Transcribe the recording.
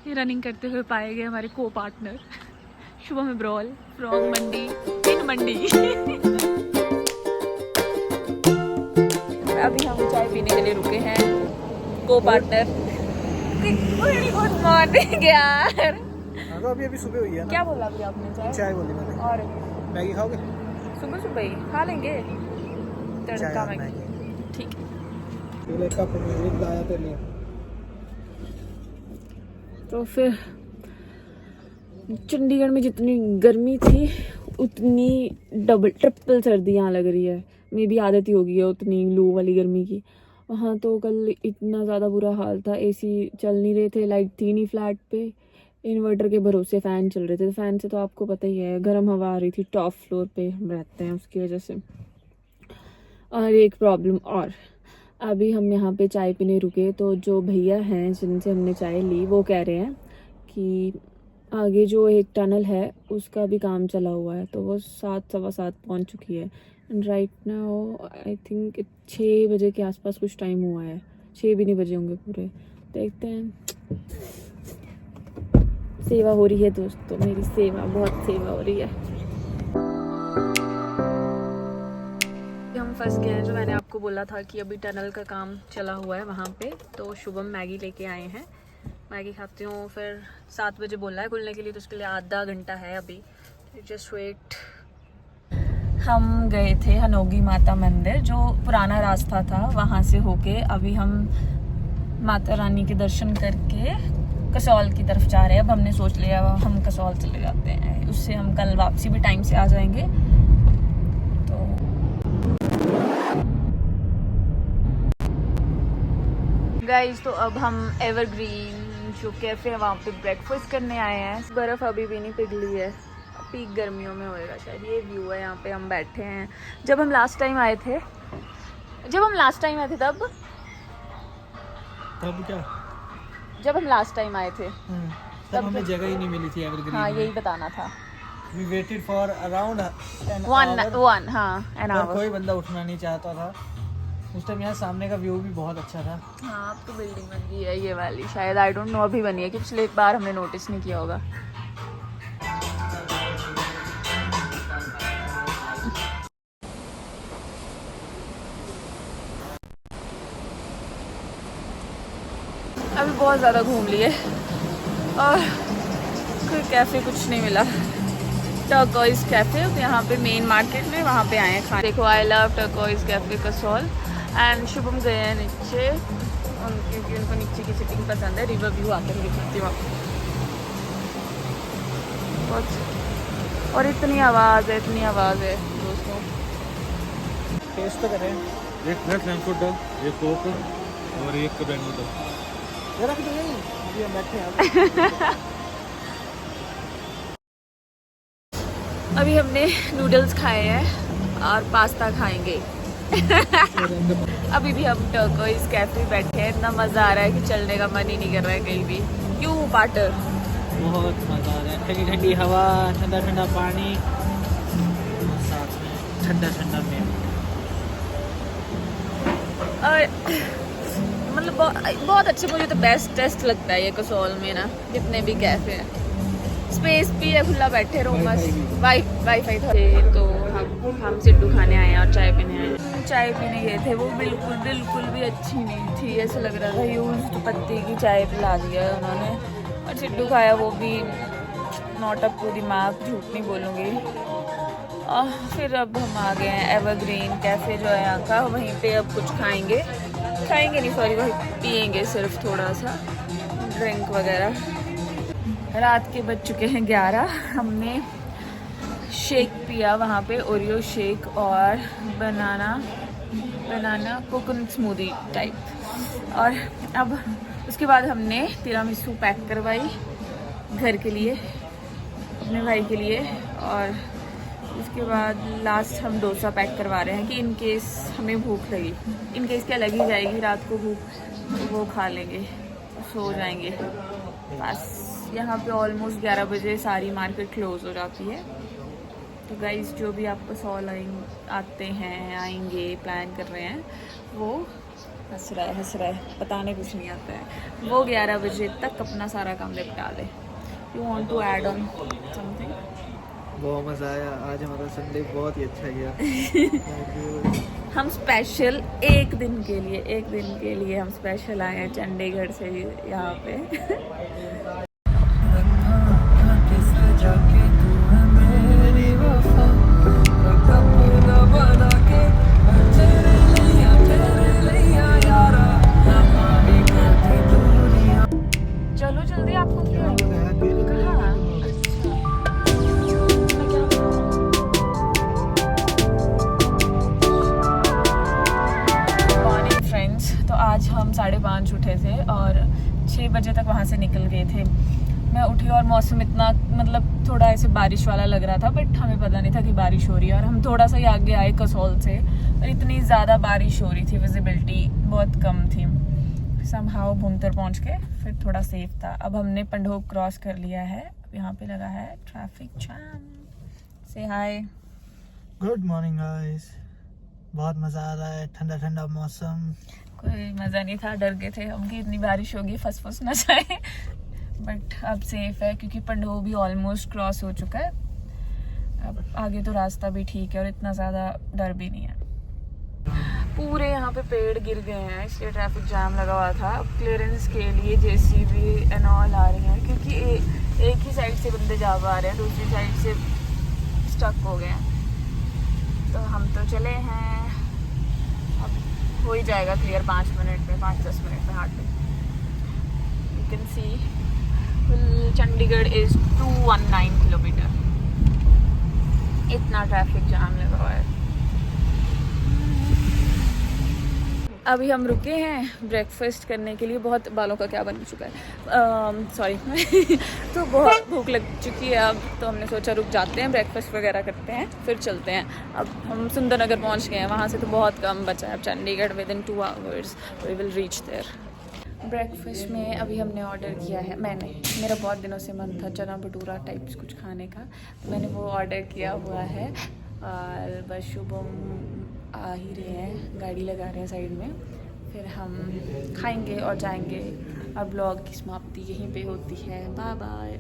ये रनिंग करते हुए पाए गए हमारे को पार्टनर शुभम इब्रोल फ्रॉम मंडी इन मंडी। अभी हम चाय पीने के लिए रुके हैं, को पार्टनर। गुड मॉर्निंग यार। अभी सुबह हुई है ना? क्या बोला अभी आपने? चाय बोली मैंने। और मैगी खाओगे? सुबह सुबह ही खा लेंगे तड़का मैगी। ठीक है। कप एक लाया तेरे लिए। तो फिर चंडीगढ़ में जितनी गर्मी थी उतनी डबल ट्रिपल सर्दी यहाँ लग रही है। मे भी आदत ही हो गई है उतनी लू वाली गर्मी की। वहाँ तो कल इतना ज़्यादा बुरा हाल था, एसी चल नहीं रहे थे, लाइट थी नहीं फ्लैट पे, इन्वर्टर के भरोसे फ़ैन चल रहे थे। फ़ैन से तो आपको पता ही है गर्म हवा आ रही थी, टॉप फ्लोर पे हम रहते हैं उसकी वजह से। और एक प्रॉब्लम और, अभी हम यहाँ पे चाय पीने रुके तो जो भैया हैं जिनसे हमने चाय ली वो कह रहे हैं कि आगे जो एक टनल है उसका भी काम चला हुआ है, तो वो 7 सवा 7 पहुँच चुकी है। And right now I think 6 बजे के आसपास कुछ टाइम हुआ है, 6 भी नहीं बजे होंगे पूरे। देखते हैं, सेवा हो रही है दोस्तों, मेरी सेवा, बहुत सेवा हो रही है। हम फंस गए हैं, जो मैंने आपको बोला था कि अभी टनल का काम चला हुआ है वहाँ पे। तो शुभम मैगी लेके आए हैं, मैगी खाती हूँ, फिर 7 बजे बोला है खुलने के लिए, तो उसके लिए आधा घंटा है अभी, जस्ट वेट। हम गए थे हनोगी माता मंदिर, जो पुराना रास्ता था वहाँ से होके अभी हम माता रानी के दर्शन करके कसौल की तरफ जा रहे हैं। अब हमने सोच लिया हम कसौल चले जाते हैं, उससे हम कल वापसी भी टाइम से आ जाएंगे। तो गाइस, तो अब हम एवरग्रीन जो कैफे है वहाँ पे ब्रेकफास्ट करने आए हैं। बर्फ अभी भी नहीं पिघली है, पीक गर्मियों में होएगा शायद। ये व्यू है, यहाँ पे हम बैठे हैं। जब हम लास्ट टाइम आए थे तब क्या? जब हम लास्ट टाइम आए थे तब हमें जगह ही नहीं मिली थी एवरग्रीन। हाँ, यही बताना था। We waited for around an one हाँ an hour। कोई बंदा उठना नहीं चाहता था उस टाइम। यहाँ सामने का व्यू भी बहुत अच्छा था। हाँ, अब तो बिल्डिंग बन गई है ये वाली शायद, आई डोंट नो अभी बनी है कि पिछले एक बार हमने नोटिस नहीं किया होगा। अभी बहुत ज़्यादा घूम लिए और कोई कैफ़े कुछ नहीं मिला। टर्कोइज कैफ़े यहाँ पे मेन मार्केट में, वहाँ पे आए हैं खाने। देखो, I love turquoise cafe Kasol. And Shubham गए हैं नीचे क्योंकि उनको नीचे की सिटिंग पसंद है। रिवर व्यू आकर दिखाती हूँ आपको। और इतनी आवाज़ है दोस्तों। टेस्ट तो करें। एक फ्रेश लैंड फूड डाल, एक कोक और एक बैंगो डाल। जरा भी नहीं, अभी हम बैठे हैं। अभी हमने नूडल्स खाए हैं और पास्ता खाएंगे। अभी भी हम टर्कोइज कैफे बैठे हैं। इतना मज़ा आ रहा है कि चलने का मन ही नहीं कर रहा है कहीं भी। क्यों पार्टनर? बहुत मज़ा आ रहा है, ठंडी ठंडी हवा, ठंडा ठंडा पानी, साथ में ठंडा ठंडा मेवा। मतलब बहुत अच्छे, मुझे तो बेस्ट टेस्ट लगता है ये कसौल में ना, जितने भी कैफे हैं। स्पेस भी है, खुला बैठे रहो मस्त। वाईफाई था। तो हम सिड्डू खाने आए हैं और चाय पीने आए हैं। चाय पीने गए थे, वो बिल्कुल भी अच्छी नहीं थी। ऐसा लग रहा था यूज्ड पत्ती की चाय पिला दिया उन्होंने। और सिड्डू खाया, वो भी not up to the mark, झूठ नहीं बोलूँगी। फिर अब हम आ गए हैं एवरग्रीन कैफ़े जो है यहाँ का, वहीं पे अब कुछ खाएंगे नहीं, सॉरी, वही पियेंगे सिर्फ थोड़ा सा ड्रिंक वगैरह। रात के बज चुके हैं 11। हमने शेक पिया वहाँ पे, ओरियो शेक और बनाना कोकोनट स्मूदी टाइप। और अब उसके बाद हमने तिरामिसू पैक करवाई घर के लिए, अपने भाई के लिए। और उसके बाद लास्ट हम डोसा पैक करवा रहे हैं कि इन केस हमें भूख लगी, इन केस क्या लगी जाएगी रात को भूख, तो वो खा लेंगे, सो जाएंगे बस। यहाँ पे ऑलमोस्ट 11 बजे सारी मार्केट क्लोज हो जाती है। तो गाइस, जो भी आप कसौल आएंगे, प्लान कर रहे हैं, वो हंस रहा है, बताने कुछ नहीं आता है। वो 11 बजे तक अपना सारा काम निपटा ले। You want to add on something? बहुत मज़ा आया आज, हमारा संडे बहुत ही अच्छा गया। हम स्पेशल एक दिन के लिए हम स्पेशल आए हैं चंडीगढ़ से यहाँ पे। चलो जल्दी, आपको क्या कहाँ? मॉर्निंग फ्रेंड्स, तो आज हम 5:30 उठे थे और 6 बजे तक वहाँ से निकल गए थे। मैं उठी और मौसम इतना मतलब थोड़ा ऐसे बारिश वाला लग रहा था, बट हमें पता नहीं था कि बारिश हो रही है। और हम थोड़ा सा ही आगे आए कसौल से और इतनी ज़्यादा बारिश हो रही थी, विजिबिलिटी बहुत कम थी। समहाउ भुंतर पहुँच के फिर थोड़ा सेफ था। अब हमने पंडोह क्रॉस कर लिया है, अब यहाँ पे लगा है ट्रैफिक जैम। से हाय। गुड मॉर्निंग गाइस, बहुत मज़ा आ रहा है, ठंडा ठंडा मौसम। कोई मज़ा नहीं था, डर गए थे हम कि इतनी बारिश होगी फंस ना जाए। बट अब सेफ है क्योंकि पंडोह भी ऑलमोस्ट क्रॉस हो चुका है। अब आगे तो रास्ता भी ठीक है और इतना ज़्यादा डर भी नहीं है। पूरे यहाँ पे पेड़ गिर गए हैं, इसलिए ट्रैफिक जाम लगा हुआ था। अब क्लियरेंस के लिए जेसीबी एंड ऑल आ रही हैं क्योंकि एक ही साइड से बंदे जा पा रहे हैं, दूसरी साइड से स्टक हो गए हैं। तो हम तो चले हैं, अब हो ही जाएगा क्लियर 5 मिनट में, 5-10 मिनट में hardly. You can see Chandigarh is 219 kilometre. इतना ट्रैफिक जाम लगा हुआ है। अभी हम रुके हैं ब्रेकफास्ट करने के लिए। बहुत बालों का क्या बन चुका है, सॉरी। तो बहुत भूख लग चुकी है अब, तो हमने सोचा रुक जाते हैं, ब्रेकफास्ट वगैरह करते हैं फिर चलते हैं। अब हम सुंदर नगर पहुंच गए हैं, वहाँ से तो बहुत कम बचा है। अब Chandigarh within 2 hours we will reach there. Breakfast में अभी हमने ऑर्डर किया है, मेरा बहुत दिनों से मन था चना भटूरा टाइप्स कुछ खाने का, तो मैंने वो ऑर्डर किया हुआ है। और बस शुभम आ ही रहे हैं, गाड़ी लगा रहे हैं साइड में, फिर हम खाएंगे और जाएंगे। और ब्लॉग की समाप्ति यहीं पे होती है। Bye bye.